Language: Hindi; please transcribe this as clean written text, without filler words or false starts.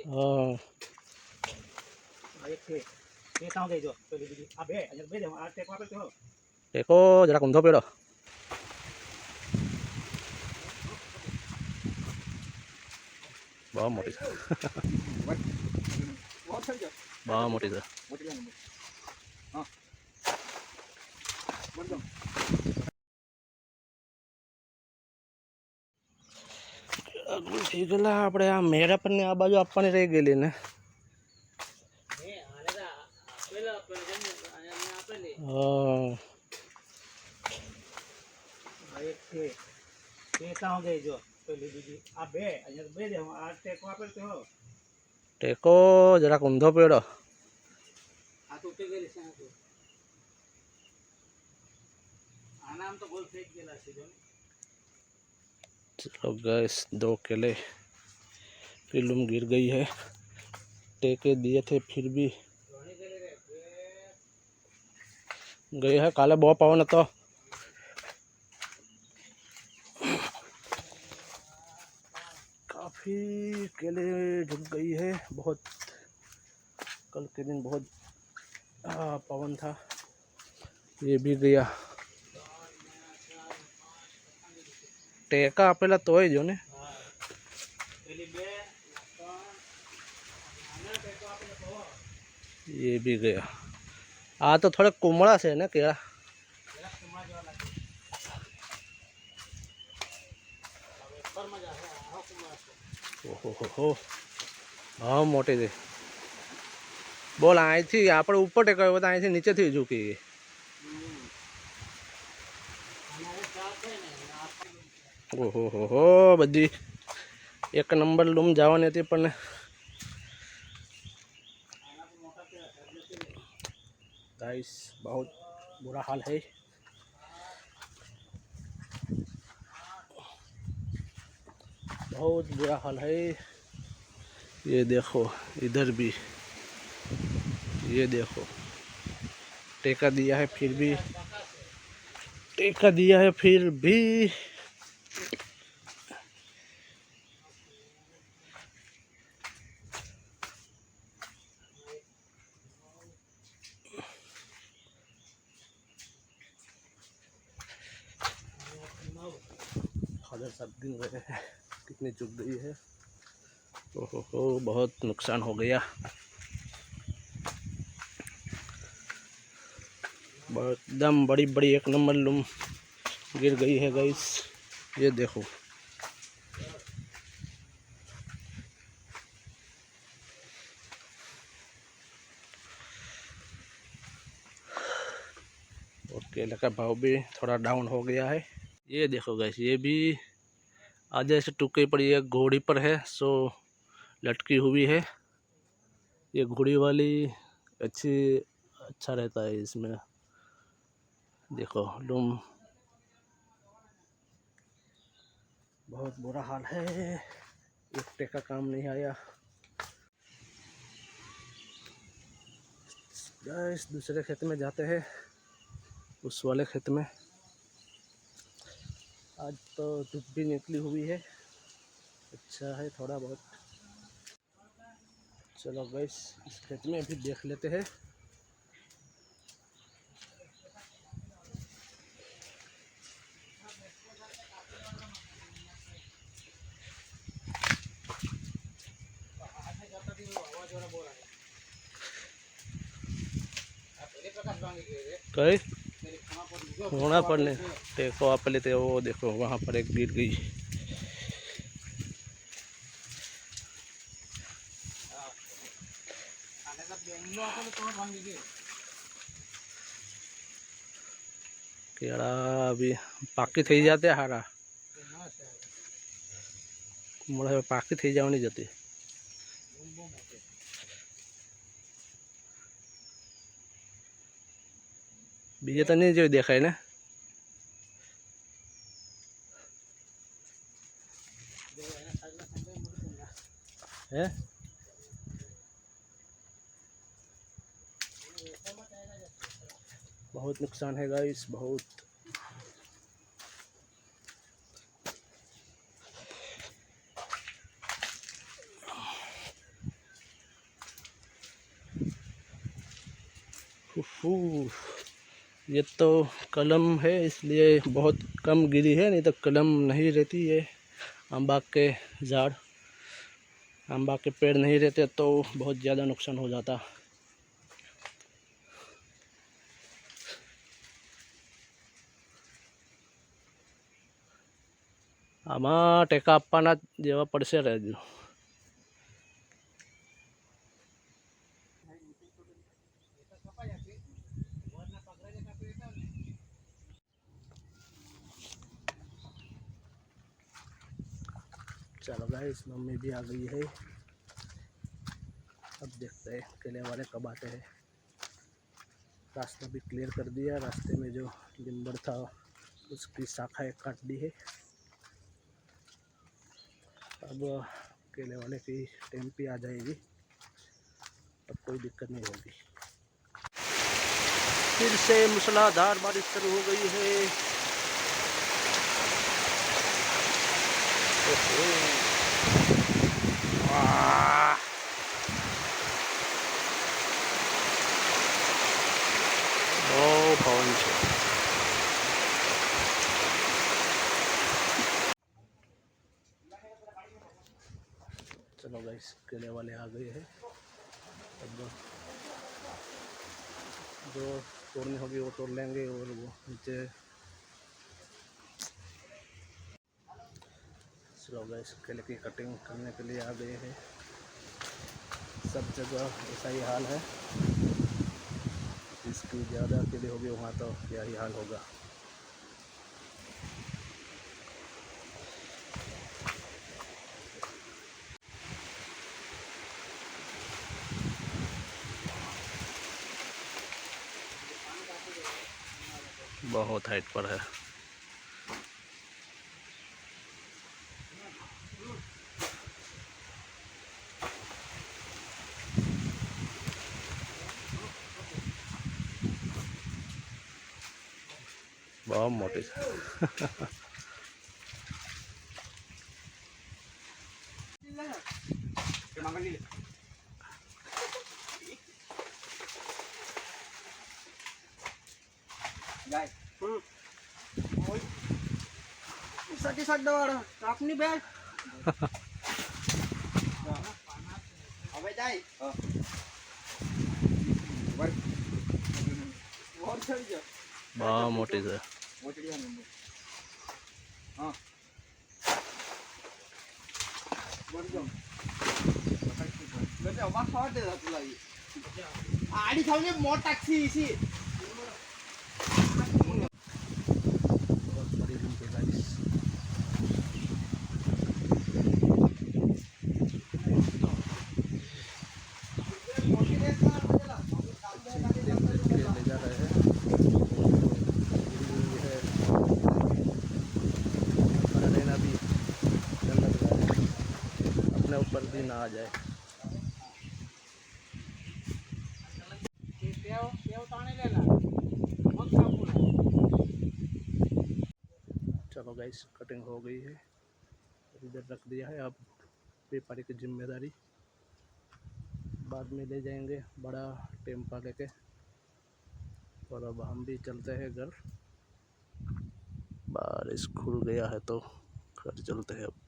हाँ देखो जरा ऊंधो पेड़ो बहुत मोटी बहुत मोटी से ठीक है આપણે આ મેળા પર ને આ બાજુ આપવાની રહી ગયેલી ને ટેકો જરાક ઊંધો પેડો चलो गैस 2 केले की लूम गिर गई है टेके दिए थे फिर भी गई है काले बहुत पवन तो काफ़ी केले झुक गई है बहुत कल के दिन बहुत पवन था ये भी गया टेका आपेला तो जो ने ये भी गया आ तो थोड़े कुमड़ा से ना केड़ा ओहो हाँ मोटे थे बोल आई थी आप ऊपर टेको तो आई थी नीचे थी झुकी ओहो बदी एक नंबर लूम जवानी थी पण गाइस बहुत बुरा हाल है बहुत बुरा हाल है ये देखो इधर भी ये देखो टेका दिया है फिर भी टेका दिया है फिर भी फादर सब दिन गए हैं कितनी चुक गई है ओहो बहुत नुकसान हो गया बहुत एकदम बड़ी बड़ी एक नंबर लूम गिर गई है गाइस ये देखो और केले का भाव भी थोड़ा डाउन हो गया है ये देखो गाइस ये भी आधे से टुकड़ी पड़ी है घोड़ी पर है सो लटकी हुई है ये घोड़ी वाली अच्छा रहता है इसमें देखो लूम बहुत बुरा हाल है एक टेका काम नहीं आया गाइस दूसरे खेत में जाते हैं उस वाले खेत में आज तो धूप भी निकली हुई है अच्छा है थोड़ा बहुत चलो गाइस इस खेत में भी देख लेते हैं कई होना पड़ने टेको आप लेते वो देखो वहाँ पर एक गिर गई केड़ा अभी पाकी थी जाते हारा मोड़ा पाकी थी जावनी जती बीजे तो नहीं जो देखाय ने है बहुत नुकसान है गाइस बहुत उफू, ये तो कलम है इसलिए बहुत कम गिरी है, नहीं तो कलम नहीं रहती। ये अम्बा के झाड़, अम्बा के पेड़ नहीं रहते तो बहुत ज़्यादा नुकसान हो जाता। આમાં ટેકા આપવાના જેવા પડશે રહેજો। चलो गाइस, मम्मी भी आ गई है। अब देखते हैं केले वाले कब आते हैं। रास्ता भी क्लियर कर दिया। रास्ते में जो लिंबर था उसकी शाखाएं काट दी है। अब केले वाले की टेम्पी आ जाएगी, अब कोई दिक्कत नहीं होगी। फिर से मूसलाधार बारिश शुरू हो गई है। पवन से चलो गाइस, केले वाले आ गए हैं। अब जो तोड़नी होगी वो तोड़ लेंगे और वो नीचे। चलो गाइस, केले की कटिंग करने के लिए आ गए हैं। सब जगह ऐसा ही हाल है। इसकी ज़्यादा केले होगी वहाँ तो क्या ही हाल होगा। बहुत हाइट पर है। बहुत मोटी આપની બેગ હવે જાય बहुत मोटी है। આડી થાવને મોટ ટાક્સી છે। बहुत बड़ी लंबी बारिश। ले जा रहे हैं। रहना भी डर लग रहा है, अपने ऊपर भी ना आ जाए। चलो गाइस, कटिंग हो गई है, इधर रख दिया है। अब व्यापारी की जिम्मेदारी, बाद में ले जाएंगे बड़ा टेम्पा लेके। और अब हम भी चलते हैं घर। बारिश खुल गया है तो घर चलते हैं अब।